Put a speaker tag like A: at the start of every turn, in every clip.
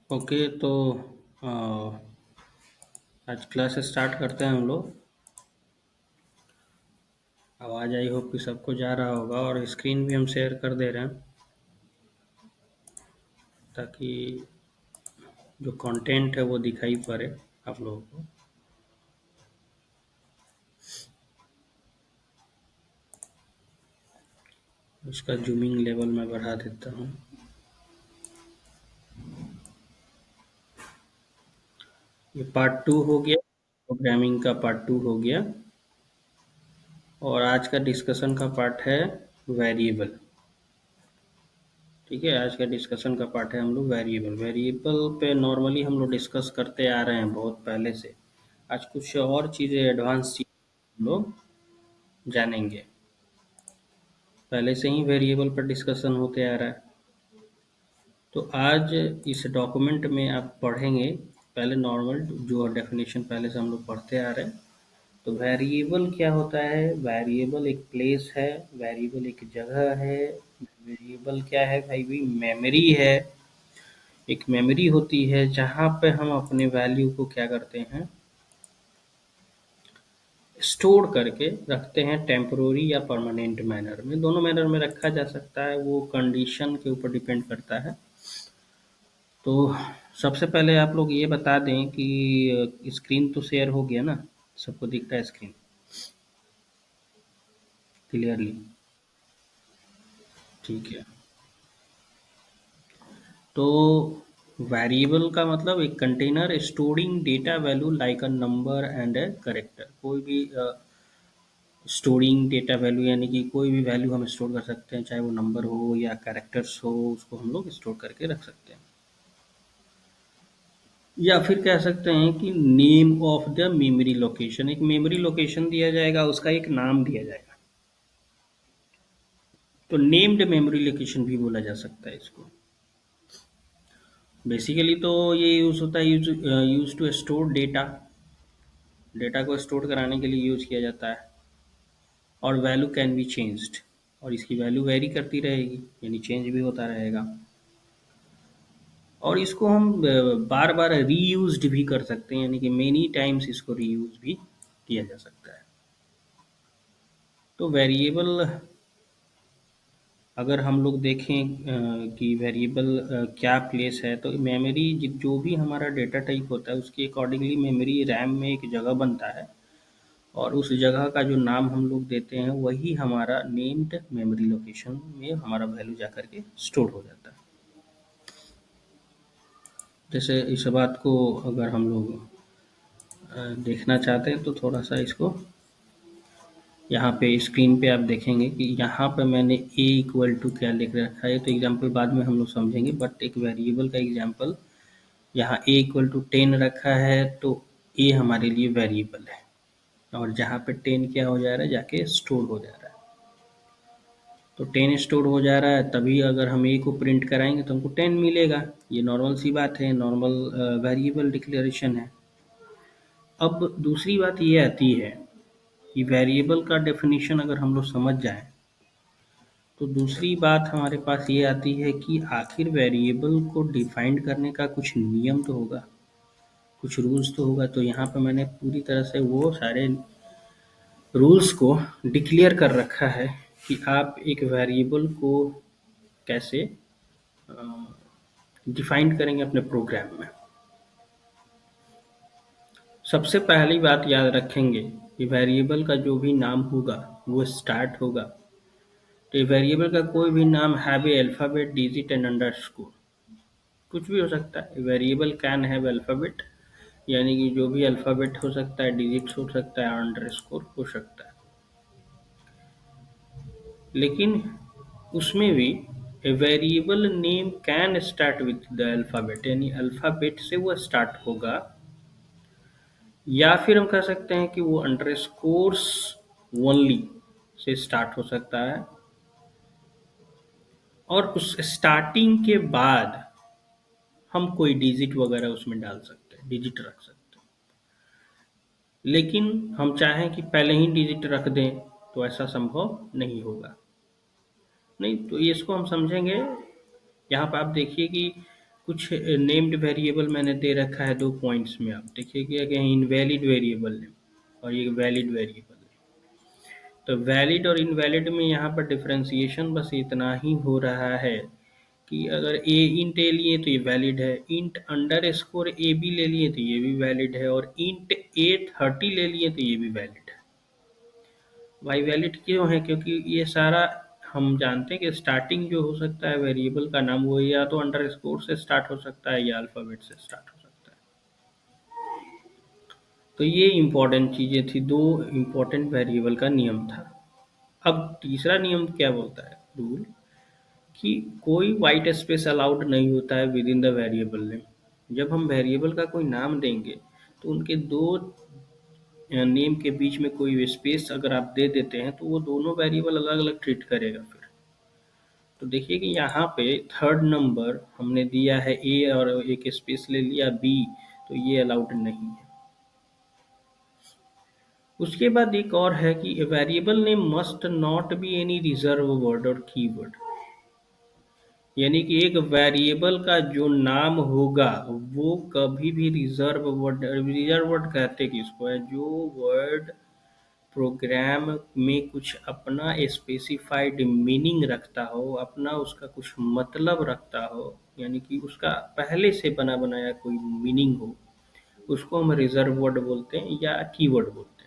A: Okay तो अ, आज class start करते हैं हम लोग। आवाज़ आई होप कि सबको जा रहा होगा और स्क्रीन भी हम शेयर कर दे रहे हैं ताकि जो कंटेंट है वो दिखाई पड़े आप लोगों को। इसका जूमिंग लेवल मैं बढ़ा देता हूँ। ये पार्ट 2 हो गया, प्रोग्रामिंग का पार्ट 2 हो गया और आज का डिस्कशन का पार्ट है वेरिएबल। ठीक है, आज का डिस्कशन का पार्ट है हम लोग वेरिएबल। वेरिएबल पे नॉर्मली हम लोग डिस्कस करते आ रहे हैं बहुत पहले से। आज कुछ और चीज़ें एडवांस चीज़ हम लोग जानेंगे। पहले से ही वेरिएबल पर डिस्कशन होते आ रहा है। तो आज इस डॉक्यूमेंट में आप पढ़ेंगे पहले नॉर्मल जो डेफिनेशन पहले से हम लोग पढ़ते आ रहे हैं। तो वेरिएबल क्या होता है? वेरिएबल एक प्लेस है, वेरिएबल एक जगह है, वेरिएबल क्या है भाई? भी मेमोरी है। एक मेमोरी होती है जहाँ पे हम अपने वैल्यू को क्या करते हैं, स्टोर करके रखते हैं टेम्पररी या परमानेंट मैनर में। दोनों मैनर में रखा जा सकता है, वो कंडीशन के ऊपर डिपेंड करता है। तो सबसे पहले आप लोग ये बता दें कि स्क्रीन तो शेयर हो गया ना, सबको दिख रहा है स्क्रीन क्लियरली? ठीक है। तो वेरिएबल का मतलब एक container storing data value like a number and a character. कोई भी स्टोरिंग डेटा वैल्यू यानी कि कोई भी वैल्यू हम स्टोर कर सकते हैं, चाहे वो नंबर हो या कैरेक्टर्स हो, उसको हम लोग स्टोर करके रख सकते हैं। या फिर कह सकते हैं कि name of the memory location. एक मेमोरी लोकेशन दिया जाएगा, उसका एक नाम दिया जाएगा, तो नेम्ड मेमोरी लोकेशन भी बोला जा सकता है इसको। बेसिकली तो ये यूज होता है, use to store data. Data को स्टोर कराने के लिए यूज किया जाता है। और वैल्यू कैन बी चेंज्ड, और इसकी वैल्यू वेरी करती रहेगी, यानी चेंज भी होता रहेगा। और इसको हम बार बार रीयूज्ड भी कर सकते हैं, यानी कि मेनी टाइम्स इसको रीयूज भी किया जा सकता है। तो वेरिएबल अगर हम लोग देखें कि वेरिएबल क्या प्लेस है, तो मेमोरी जो भी हमारा डेटा टाइप होता है उसके अकॉर्डिंगली मेमोरी रैम में एक जगह बनता है, और उस जगह का जो नाम हम लोग देते हैं वही हमारा नेम्ड मेमोरी लोकेशन में हमारा वैल्यू जा कर के स्टोर हो जाता है। जैसे इस बात को अगर हम लोग देखना चाहते हैं तो थोड़ा सा इसको यहाँ पे स्क्रीन पे आप देखेंगे कि यहाँ पे मैंने a इक्वल टू क्या लिख रखा है। तो एग्जांपल बाद में हम लोग समझेंगे, बट एक वेरिएबल का एग्जांपल यहाँ a इक्वल टू 10 रखा है, तो a हमारे लिए वेरिएबल है, और जहाँ पे 10 क्या हो जा रहा है, जाके स्टोर हो जा रहा है। तो 10 स्टोर हो जा रहा है, तभी अगर हम a को प्रिंट कराएंगे तो हमको 10 मिलेगा। ये नॉर्मल सी बात है, नॉर्मल वेरिएबल डिक्लेरेशन है। अब दूसरी बात ये आती है कि वेरिएबल का डेफिनेशन अगर हम लोग समझ जाएं, तो दूसरी बात हमारे पास ये आती है कि आखिर वेरिएबल को डिफाइन करने का कुछ नियम तो होगा, कुछ रूल्स तो होगा। तो यहाँ पे मैंने पूरी तरह से वो सारे रूल्स को डिक्लेयर कर रखा है कि आप एक वेरिएबल को कैसे डिफाइन करेंगे अपने प्रोग्राम में। सबसे पहली बात याद रखेंगे कि वेरिएबल का जो भी नाम होगा वो स्टार्ट होगा। तो वेरिएबल का कोई भी नाम have a alphabet, digit and underscore, कुछ भी हो सकता है। वेरिएबल कैन हैव अल्फाबेट, यानी कि जो भी अल्फाबेट हो सकता है, डिजिट्स हो सकता है, अंडरस्कोर हो सकता है। लेकिन उसमें भी a variable name can start with the alphabet, यानी अल्फाबेट से वो स्टार्ट होगा, या फिर हम कह सकते हैं कि वो अंडरस्कोर्स ओनली से स्टार्ट हो सकता है, और उस स्टार्टिंग के बाद हम कोई डिजिट वगैरह उसमें डाल सकते हैं, डिजिट रख सकते हैं। लेकिन हम चाहें कि पहले ही डिजिट रख दें तो ऐसा संभव नहीं होगा। नहीं, तो ये इसको हम समझेंगे। यहाँ पे आप देखिए कि कुछ नेम्ड वेरिएबल मैंने दे रखा है 2 पॉइंट्स में, आप देखिए कि कहीं इनवैलिड वेरिएबल है और ये वैलिड वेरिएबल है। तो वैलिड और इनवैलिड में यहाँ पर डिफरेंशिएशन बस इतना ही हो रहा है कि अगर ए इंट ए लिए तो ये वैलिड है, int underscore a b ले लिए तो ये भी वैलिड है, और इंट ए 30 ले लिए तो ये भी वैलिड है। वाई वैलिड क्यों है? क्योंकि ये सारा हम जानते हैं कि स्टार्टिंग जो हो सकता है वेरिएबल का नाम वो या तो अंडर स्कोर से स्टार्ट हो सकता है या अल्फ़ाबेट से स्टार्ट हो सकता है। तो ये इम्पोर्टेंट चीज़ें थी, 2 इम्पोर्टेंट वेरिएबल का नियम था। अब तीसरा नियम क्या बोलता है रूल, कि कोई वाइट स्पेस अलाउड नहीं होता है with in the variable name. जब हम वेरिएबल का कोई नाम देंगे तो उनके 2 नेम के बीच में कोई स्पेस अगर आप दे देते हैं तो वो दोनों वेरिएबल अलग-अलग ट्रीट करेगा फिर। तो देखिए कि यहाँ पे थर्ड नंबर हमने दिया है ए और एक स्पेस ले लिया बी, तो ये अलाउड नहीं है। उसके बाद एक और है कि variable name must not be any reserve word और कीवर्ड। यानी कि एक वेरिएबल का जो नाम होगा वो कभी भी रिजर्व वर्ड कहते किसको है, जो वर्ड प्रोग्राम में कुछ अपना स्पेसिफाइड मीनिंग रखता हो, अपना उसका कुछ मतलब रखता हो, यानी कि उसका पहले से बना बनाया कोई मीनिंग हो, उसको हम रिजर्व वर्ड बोलते हैं या कीवर्ड बोलते हैं।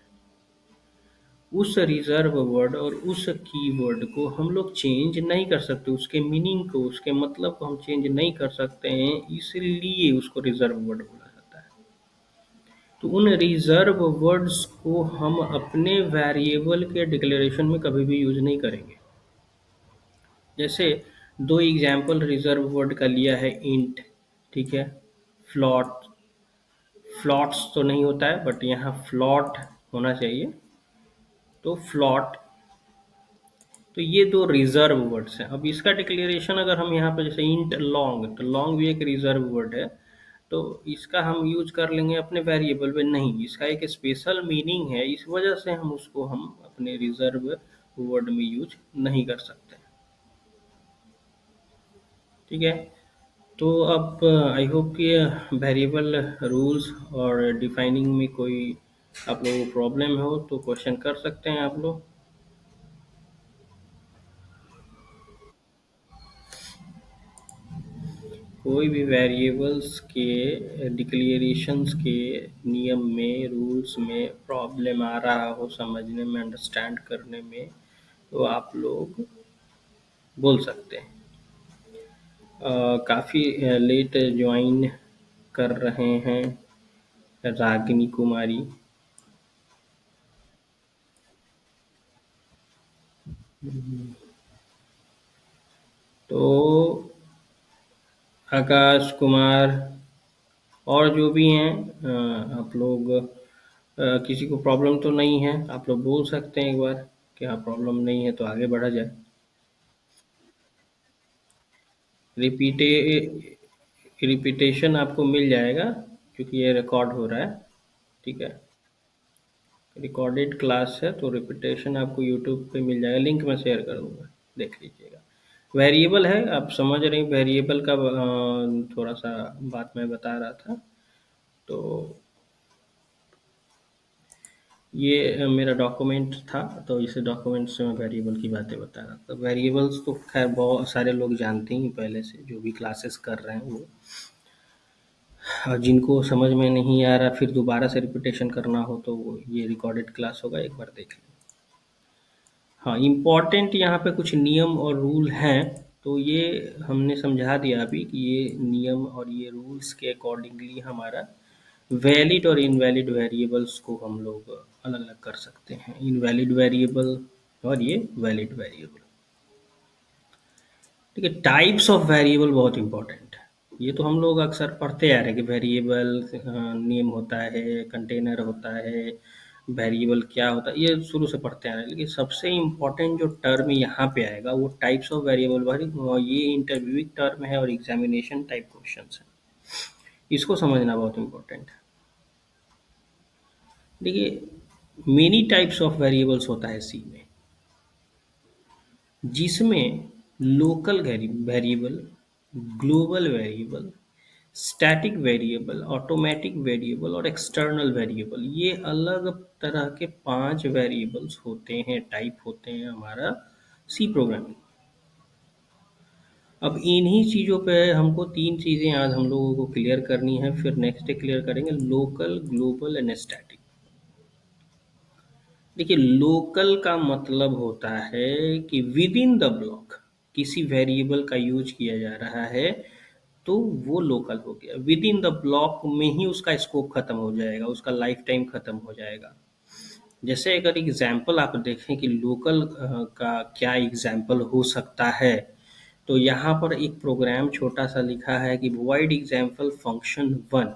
A: उस रिजर्व वर्ड और उस कीवर्ड को हम लोग चेंज नहीं कर सकते, उसके मीनिंग को, उसके मतलब को हम चेंज नहीं कर सकते हैं, इसलिए उसको रिजर्व वर्ड बोला जाता है। तो उन रिजर्व वर्ड्स को हम अपने वेरिएबल के डिक्लेरेशन में कभी भी यूज नहीं करेंगे। जैसे 2 एग्जाम्पल रिजर्व वर्ड का लिया है, इंट, ठीक है, फ्लॉट, फ्लॉट्स तो नहीं होता है बट यहाँ फ्लॉट होना चाहिए, तो फ्लॉट। तो ये 2 रिजर्व वर्ड्स हैं। अब इसका डिक्लेरेशन अगर हम यहाँ पे जैसे इंट लॉन्ग, तो लॉन्ग भी एक रिजर्व वर्ड है, तो इसका हम यूज कर लेंगे अपने वेरिएबल में नहीं, इसका एक स्पेशल मीनिंग है, इस वजह से हम अपने रिजर्व वर्ड में यूज नहीं कर सकते। ठीक है, तो अब आई होप कि वेरिएबल रूल्स और डिफाइनिंग में कोई आप लोगों को प्रॉब्लम हो तो क्वेश्चन कर सकते हैं आप लोग। कोई भी वेरिएबल्स के डिक्लेरेशंस के नियम में, रूल्स में प्रॉब्लम आ रहा हो समझने में, अंडरस्टैंड करने में, तो आप लोग बोल सकते हैं। काफ़ी लेट ज्वाइन कर रहे हैं रागिनी कुमारी। तो आकाश कुमार और जो भी हैं, आप लोग किसी को प्रॉब्लम तो नहीं है, आप लोग बोल सकते हैं एक बार, क्या प्रॉब्लम नहीं है तो आगे बढ़ा जाए। रिपीटे रिपीटेशन आपको मिल जाएगा क्योंकि ये रिकॉर्ड हो रहा है, ठीक है। रिकॉर्डेड क्लास है तो रिपीटेशन आपको यूट्यूब पे मिल जाएगा, लिंक मैं शेयर कर दूंगा, देख लीजिएगा। वेरिएबल है, आप समझ रहे हैं, वेरिएबल का थोड़ा सा बात मैं बता रहा था। तो ये मेरा डॉक्यूमेंट था, तो इस डॉक्यूमेंट से मैं वेरिएबल की बातें बता रहा था। वेरिएबल्स तो खैर बहुत सारे लोग जानते ही पहले से, जो भी क्लासेस कर रहे हैं वो। और जिनको समझ में नहीं आ रहा फिर दोबारा से रिपीटेशन करना हो तो ये रिकॉर्डेड क्लास होगा, एक बार देख लें। हाँ, इम्पोर्टेंट यहाँ पे कुछ नियम और रूल हैं, तो ये हमने समझा दिया अभी कि ये नियम और ये रूल्स के अकॉर्डिंगली हमारा वैलिड और इनवैलिड वेरिएबल्स को हम लोग अलग-अलग कर सकते हैं। इनवैलिड वेरिएबल और ये वैलिड वेरिएबल। ठीक है, टाइप्स ऑफ वेरिएबल बहुत इम्पोर्टेंट है। ये तो हम लोग अक्सर पढ़ते आ रहे हैं कि वेरिएबल नेम होता है, कंटेनर होता है, वेरिएबल क्या होता है, ये शुरू से पढ़ते आ रहे हैं। लेकिन सबसे इम्पोर्टेंट जो टर्म यहाँ पे आएगा वो टाइप्स ऑफ वेरिएबल, ये इंटरव्यूइंग टर्म है और एग्जामिनेशन टाइप क्वेश्चन है, इसको समझना बहुत इम्पोर्टेंट है। देखिए, मेनी टाइप्स ऑफ वेरिएबल्स होता है सी में, जिसमें local variable, global variable, static variable, automatic variable और एक्सटर्नल वेरिएबल, ये अलग तरह के 5 वेरिएबल्स होते हैं, टाइप होते हैं हमारा सी प्रोग्रामिंग। अब इन्हीं चीज़ों पे हमको 3 चीज़ें आज हम लोगों को क्लियर करनी है, फिर नेक्स्ट डे क्लियर करेंगे लोकल, ग्लोबल एंड स्टैटिक। देखिए, लोकल का मतलब होता है कि विद इन द ब्लॉक किसी वेरिएबल का यूज किया जा रहा है, तो वो लोकल हो गया। विद इन द ब्लॉक में ही उसका स्कोप खत्म हो जाएगा, उसका लाइफ टाइम खत्म हो जाएगा। जैसे अगर एग्जाम्पल आप देखें कि लोकल का क्या एग्जाम्पल हो सकता है, तो यहाँ पर एक प्रोग्राम छोटा सा लिखा है कि void एग्जाम्पल फंक्शन 1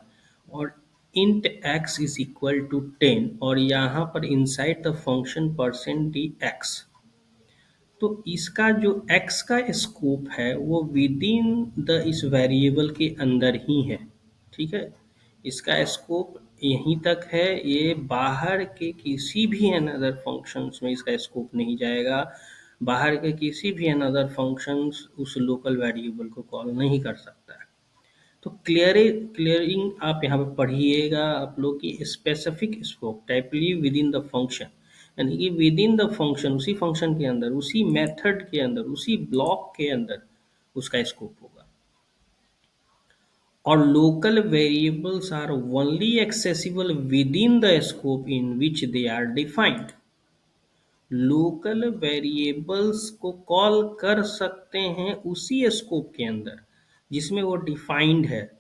A: और int x is equal to 10 और यहाँ पर इनसाइड द फंक्शन %dx। तो इसका जो x का स्कोप है वो विद इन द इस वेरिएबल के अंदर ही है, ठीक है। इसका स्कोप यहीं तक है, ये बाहर के किसी भी अनदर फंक्शंस में इसका स्कोप नहीं जाएगा। बाहर के किसी भी अनदर फंक्शंस उस लोकल वेरिएबल को कॉल नहीं कर सकता है। तो क्लियरिंग आप यहाँ पे पढ़िएगा आप लोग की specific scope typically within the function, यानी कि विद इन द फंक्शन, उसी फंक्शन के अंदर, उसी मेथड के अंदर, उसी ब्लॉक के अंदर उसका स्कोप होगा। और local variables are only accessible within the scope in which they are defined. Local variables को कॉल कर सकते हैं उसी स्कोप के अंदर जिसमें वो डिफाइंड है,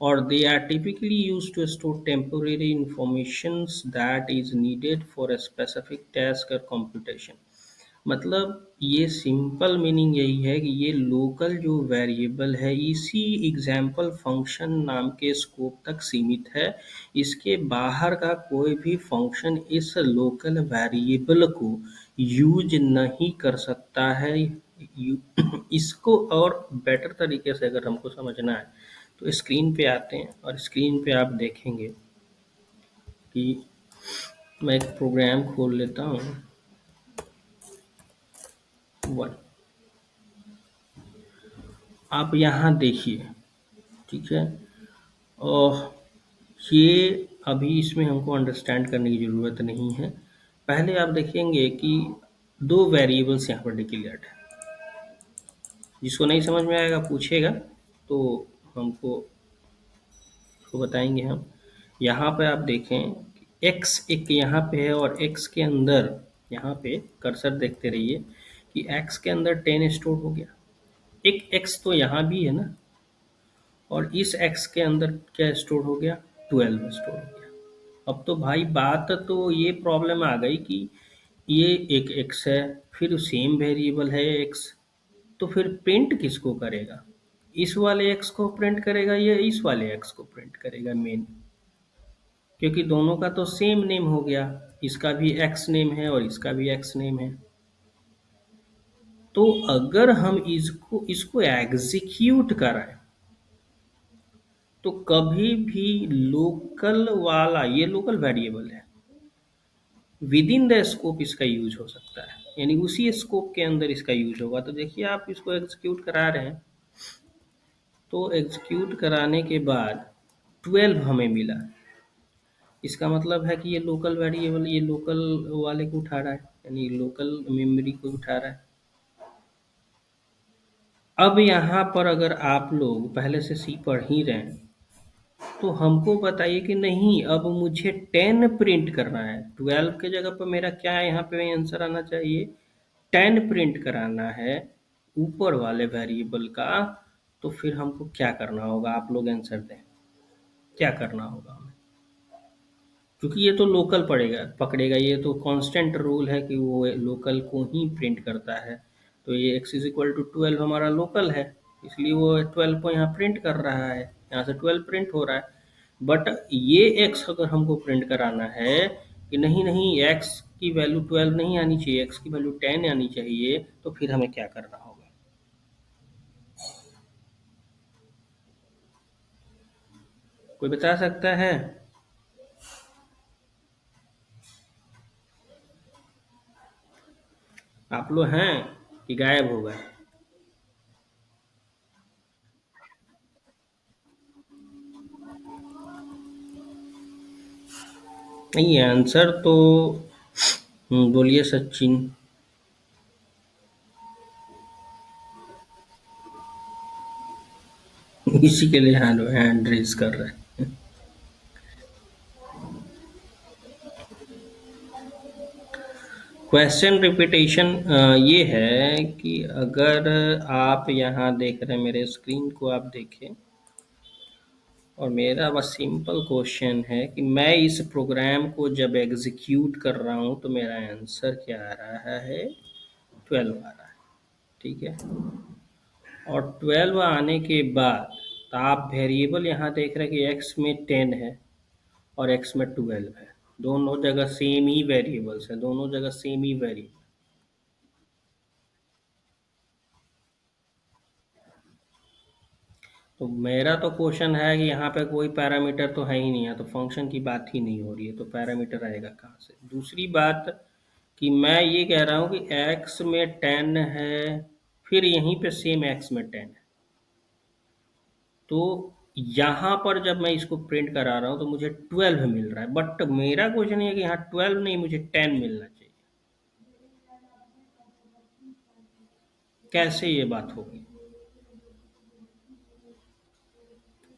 A: और they are typically used to store temporary informations that is needed for a specific task और कंप्यूटेशन। मतलब ये सिंपल मीनिंग यही है कि ये लोकल जो वेरिएबल है इसी एग्जाम्पल फंक्शन नाम के स्कोप तक सीमित है। इसके बाहर का कोई भी फंक्शन इस लोकल वेरिएबल को यूज नहीं कर सकता है। इसको और बेटर तरीके से अगर हमको समझना है तो स्क्रीन पे आते हैं और स्क्रीन पे आप देखेंगे कि मैं एक प्रोग्राम खोल लेता हूँ, वन। आप यहाँ देखिए, ठीक है। और ये अभी इसमें हमको अंडरस्टैंड करने की ज़रूरत नहीं है। पहले आप देखेंगे कि 2 वेरिएबल्स यहाँ पर डिक्लेयर्ड है। जिसको नहीं समझ में आएगा पूछेगा तो हमको उसको बताएंगे हम। यहाँ पे आप देखें x एक यहाँ पे है और x के अंदर, यहाँ पे कर्सर देखते रहिए कि x के अंदर 10 स्टोर हो गया। एक x तो यहाँ भी है ना, और इस x के अंदर क्या स्टोर हो गया, 12 स्टोर हो गया। अब तो भाई बात तो ये प्रॉब्लम आ गई कि ये एक x है, फिर सेम वेरिएबल है x, तो फिर प्रिंट किसको करेगा? इस वाले x को प्रिंट करेगा या इस वाले x को प्रिंट करेगा मेन? क्योंकि दोनों का तो सेम नेम हो गया, इसका भी x नेम है और इसका भी x नेम है। तो अगर हम इसको इसको एग्जीक्यूट कराएं तो कभी भी लोकल वाला, ये लोकल वेरिएबल है, विद इन द स्कोप इसका यूज हो सकता है, यानी उसी स्कोप के अंदर इसका यूज होगा। तो देखिए आप इसको एग्जीक्यूट करा रहे हैं, तो एग्जीक्यूट कराने के बाद 12 हमें मिला। इसका मतलब है कि ये लोकल वेरिएबल ये लोकल वाले को उठा रहा है, यानी लोकल मेमोरी को उठा रहा है। अब यहाँ पर अगर आप लोग पहले से सी पढ़ ही रहे हैं तो हमको बताइए कि नहीं, अब मुझे 10 प्रिंट करना है। 12 के जगह पर मेरा क्या है, यहाँ पे आंसर आना चाहिए 10 प्रिंट कराना है ऊपर वाले वेरिएबल का। तो फिर हमको क्या करना होगा, आप लोग आंसर दें, क्या करना होगा हमें? क्योंकि ये तो लोकल पड़ेगा पकड़ेगा, ये तो कांस्टेंट रूल है कि वो लोकल को ही प्रिंट करता है। तो ये x इज इक्वल टू 12 हमारा लोकल है, इसलिए वो 12 को यहाँ प्रिंट कर रहा है, यहाँ से 12 प्रिंट हो रहा है। बट ये x अगर हमको प्रिंट कराना है कि नहीं नहीं x की वैल्यू 12 नहीं आनी चाहिए, x की वैल्यू 10 आनी चाहिए, तो फिर हमें क्या करना होगा? कोई बता सकता है? आप लोग हैं कि गायब हो गए? नहीं, आंसर तो बोलिए सचिन। इसी के लिए हैंड हैंड रेज कर रहे हैं। क्वेश्चन रिपीटेशन ये है कि अगर आप यहाँ देख रहे हैं, मेरे स्क्रीन को आप देखें, और मेरा बस सिंपल क्वेश्चन है कि मैं इस प्रोग्राम को जब एग्जीक्यूट कर रहा हूँ तो मेरा आंसर क्या आ रहा है? 12 आ रहा है। ठीक है, और 12 आने के बाद तो आप वेरिएबल यहाँ देख रहे हैं कि एक्स में 10 है और एक्स में 12 है। दोनों जगह सेम ही वेरिएबल्स है, दोनों जगह सेम ही वेरिएबल। तो मेरा तो क्वेश्चन है कि यहाँ पे कोई पैरामीटर तो है ही नहीं है, तो फंक्शन की बात ही नहीं हो रही है, तो पैरामीटर आएगा कहाँ से? दूसरी बात कि मैं ये कह रहा हूँ कि x में 10 है, फिर यहीं पे सेम x में 10 है, तो यहाँ पर जब मैं इसको प्रिंट करा रहा हूँ तो मुझे 12 मिल रहा है, बट मेरा क्वेश्चन ये है कि यहाँ 12 नहीं, मुझे 10 मिलना चाहिए। कैसे ये बात होगी?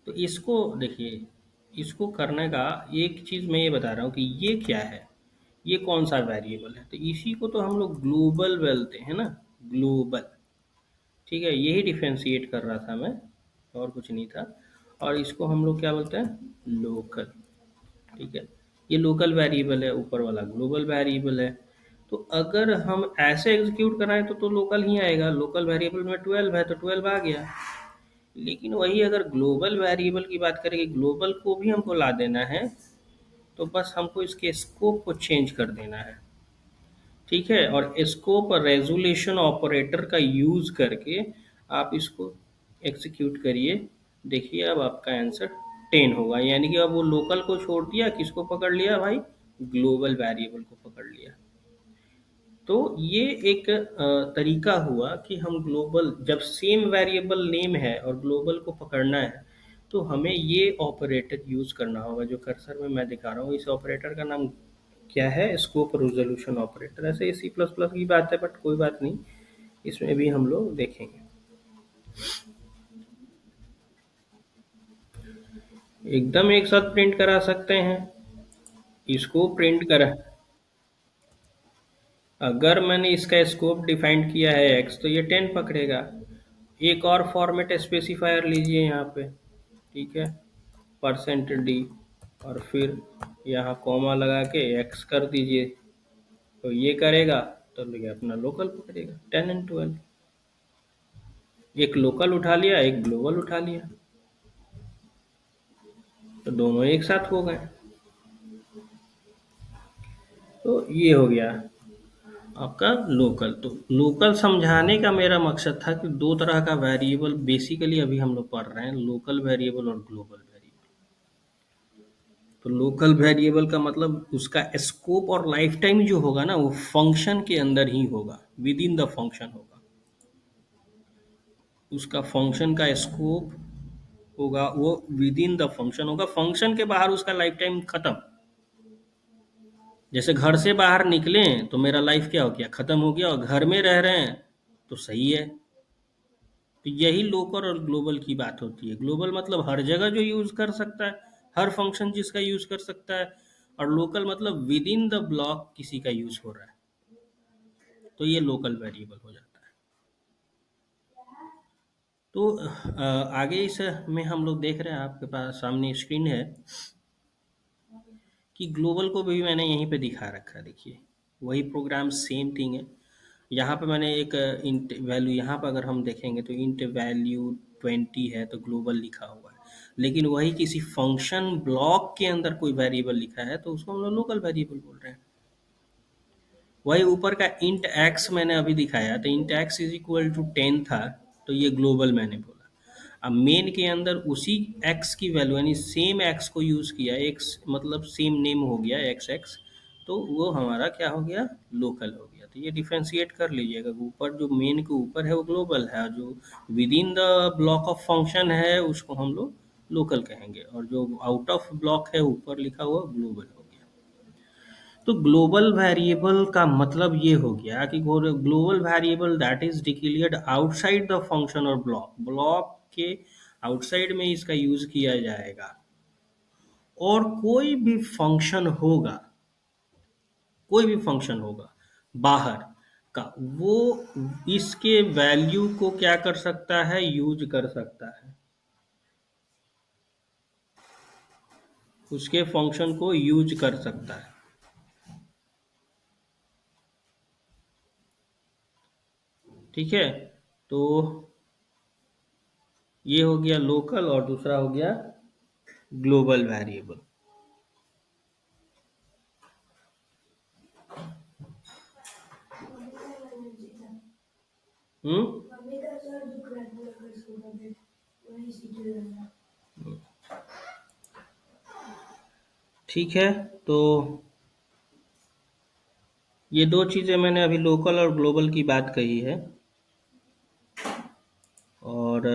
A: तो इसको देखिए, इसको करने का एक चीज़ मैं ये बता रहा हूँ कि ये क्या है, ये कौन सा वेरिएबल है, तो इसी को तो हम लोग ग्लोबल बोलते हैं ना, ग्लोबल। ठीक है, यही डिफरेंशिएट कर रहा था मैं, और कुछ नहीं था। और इसको हम लोग क्या बोलते हैं? लोकल। ठीक है, ये लोकल वेरिएबल है, ऊपर वाला ग्लोबल वेरिएबल है। तो अगर हम ऐसे एग्जीक्यूट कराएं तो लोकल ही आएगा, लोकल वेरिएबल में 12 है तो 12 आ गया। लेकिन वही अगर ग्लोबल वेरिएबल की बात करें कि ग्लोबल को भी हमको ला देना है, तो बस हमको इसके स्कोप को चेंज कर देना है। ठीक है, और स्कोप और रेजोल्यूशन ऑपरेटर का यूज करके आप इसको एग्जीक्यूट करिए। देखिए अब आपका आंसर 10 होगा, यानी कि अब वो लोकल को छोड़ दिया, किसको पकड़ लिया भाई? ग्लोबल वेरिएबल को पकड़ लिया। तो ये एक तरीका हुआ कि हम ग्लोबल, जब सेम वेरिएबल नेम है और ग्लोबल को पकड़ना है, तो हमें ये ऑपरेटर यूज करना होगा जो कर्सर में मैं दिखा रहा हूँ। इस ऑपरेटर का नाम क्या है? Scope resolution operator. ऐसे ये सी प्लस प्लस की बात है, बट कोई बात नहीं, इसमें भी हम लोग देखेंगे। एकदम एक साथ प्रिंट करा सकते हैं। इसको प्रिंट करा, अगर मैंने इसका स्कोप डिफाइंड किया है एक्स, तो ये 10 पकड़ेगा। एक और फॉर्मेट स्पेसिफायर लीजिए यहाँ पे। ठीक है, %d, और फिर यहाँ कॉमा लगा के एक्स कर दीजिए, तो ये करेगा, तो ये अपना लोकल पकड़ेगा 10 एंड 12। एक लोकल उठा लिया, एक ग्लोबल उठा लिया, तो दोनों एक साथ हो गए। तो ये हो गया आपका लोकल। तो लोकल समझाने का मेरा मकसद था कि दो तरह का वेरिएबल बेसिकली अभी हम लोग पढ़ रहे हैं, लोकल वेरिएबल और ग्लोबल वेरिएबल। तो लोकल वेरिएबल का मतलब उसका स्कोप और लाइफ टाइम जो होगा ना, वो फंक्शन के अंदर ही होगा, विद इन द फंक्शन होगा। उसका फंक्शन का स्कोप होगा, वो विद इन द फंक्शन होगा, फंक्शन के बाहर उसका लाइफ टाइम खत्म। जैसे घर से बाहर निकले तो मेरा लाइफ क्या हो गया? खत्म हो गया, और घर में रह रहे हैं तो सही है। तो यही लोकल और ग्लोबल की बात होती है। ग्लोबल मतलब हर जगह जो यूज कर सकता है, हर फंक्शन जिसका यूज कर सकता है, और लोकल मतलब विद इन द ब्लॉक किसी का यूज हो रहा है, तो ये लोकल वेरिएबल हो जाता है। तो आगे इस में हम लोग देख रहे हैं, आपके पास सामने स्क्रीन है, कि ग्लोबल को भी मैंने यहीं पे दिखा रखा है। देखिए वही प्रोग्राम, सेम थिंग है। यहाँ पे मैंने एक इंट वैल्यू, यहाँ पर अगर हम देखेंगे तो इंट वैल्यू 20 है, तो ग्लोबल लिखा हुआ है। लेकिन वही किसी फंक्शन ब्लॉक के अंदर कोई वेरिएबल लिखा है, तो उसको हम लोग लोकल वेरिएबल बोल रहे हैं। वही ऊपर का इंट एक्स मैंने अभी दिखाया, तो int x is equal to 10 था, तो ये ग्लोबल मैंने बोला। अब मेन के अंदर उसी एक्स की वैल्यू, यानी सेम एक्स को यूज़ किया, एक्स मतलब सेम नेम हो गया एक्स एक्स, तो वो हमारा क्या हो गया? लोकल हो गया। तो ये डिफ्रेंशिएट कर लीजिएगा, ऊपर जो मेन के ऊपर है वो ग्लोबल है, और जो with in the block of function है उसको हम लोग लोकल कहेंगे, और जो आउट ऑफ ब्लॉक है ऊपर लिखा हुआ ग्लोबल हो गया। तो ग्लोबल वेरिएबल का मतलब ये हो गया कि global variable that is declared outside the function और ब्लॉक ब्लॉक के आउटसाइड में इसका यूज किया जाएगा। और कोई भी फंक्शन होगा बाहर का, वो इसके वैल्यू को क्या कर सकता है, यूज कर सकता है, उसके फंक्शन को यूज कर सकता है। ठीक है, तो ये हो गया लोकल और दूसरा हो गया ग्लोबल वेरिएबल। हम्म ठीक है, तो ये दो चीजें मैंने अभी लोकल और ग्लोबल की बात कही है। और